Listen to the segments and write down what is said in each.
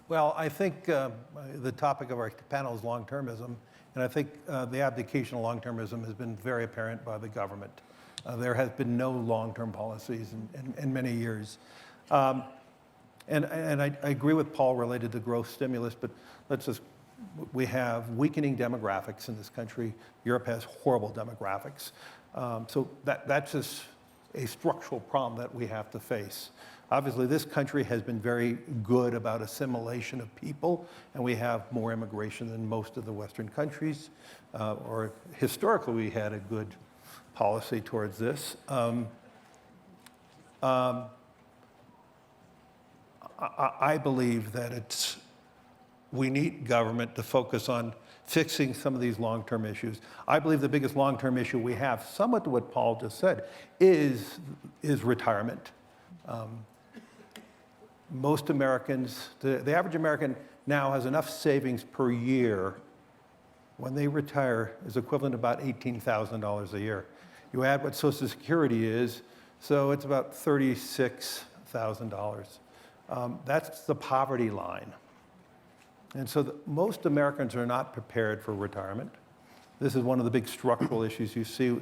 Well, I think the topic of our panel is long-termism, and I think the abdication of long-termism has been very apparent by the government. There has been no long-term policies in many years. And I agree with Paul related to growth stimulus, but we have weakening demographics in this country. Europe has horrible demographics. So that's just a structural problem that we have to face. Obviously, this country has been very good about assimilation of people, and we have more immigration than most of the Western countries, or historically we had a good policy towards this. I believe that we need government to focus on fixing some of these long-term issues. I believe the biggest long-term issue we have, somewhat to what Paul just said, is retirement. Most Americans, the average American now has enough savings per year when they retire is equivalent to about $18,000 a year. You add what Social Security is, so it's about $36,000. That's the poverty line. And so most Americans are not prepared for retirement. This is one of the big structural issues you see.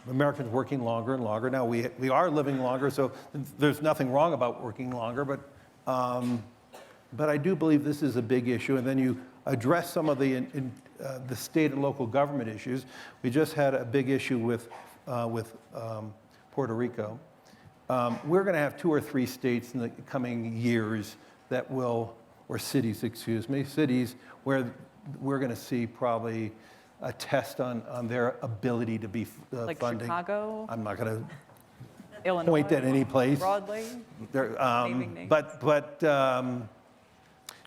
Americans working longer and longer. Now, we are living longer, so there's nothing wrong about working longer, but I do believe this is a big issue. And then you address some of the state and local government issues. We just had a big issue with Puerto Rico. We're going to have 2 or 3 states in the coming years that will, or cities, excuse me, cities where we're going to see probably a test on their ability to be like funding. Chicago? I'm not going to Illinois, point at any place. Broadly? Naming names.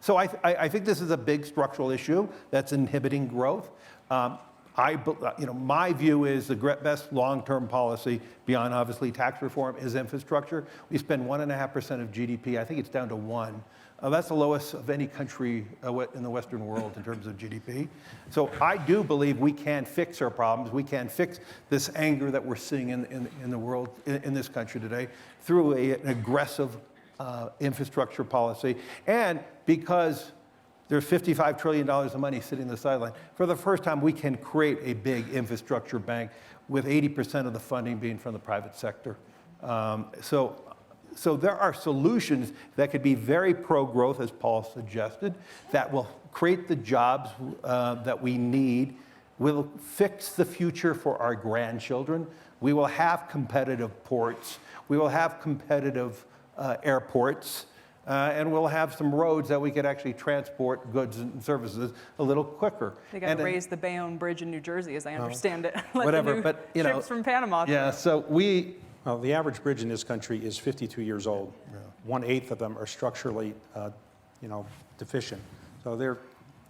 So I think this is a big structural issue that's inhibiting growth. My view is the best long-term policy beyond obviously tax reform is infrastructure. We spend 1.5% of GDP. I think it's down to 1. That's the lowest of any country in the Western world in terms of GDP. So I do believe we can fix our problems. We can fix this anger that we're seeing in the world, in this country today, through an aggressive infrastructure policy. And because there's $55 trillion of money sitting on the sideline, for the first time we can create a big infrastructure bank with 80% of the funding being from the private sector. So there are solutions that could be very pro-growth, as Paul suggested, that will create the jobs that we need. We'll fix the future for our grandchildren. We will have competitive ports. We will have competitive airports. And we'll have some roads that we could actually transport goods and services a little quicker. They got to raise the Bayonne Bridge in New Jersey, as I understand it. Whatever, but ships from Panama. Yeah, so Well, the average bridge in this country is 52 years old. Yeah. 1/8 of them are structurally, deficient. So they're a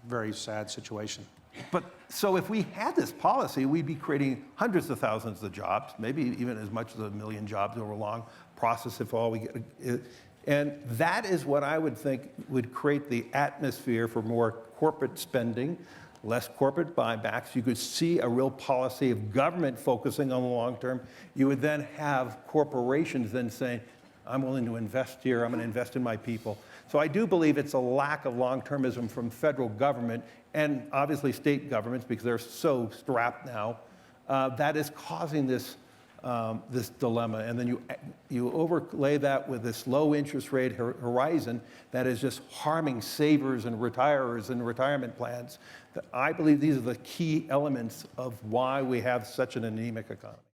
very sad situation. But so if we had this policy, we'd be creating hundreds of thousands of jobs, maybe even as much as 1 million jobs over a long process if all we get. And that is what I would think would create the atmosphere for more corporate spending, less corporate buybacks. You could see a real policy of government focusing on the long term. You would then have corporations then saying, I'm willing to invest here, I'm going to invest in my people. So I do believe it's a lack of long-termism from federal government and obviously state governments, because they're so strapped now, that is causing this dilemma. And then you overlay that with this low interest rate horizon that is just harming savers and retirers and retirement plans. I believe these are the key elements of why we have such an anemic economy.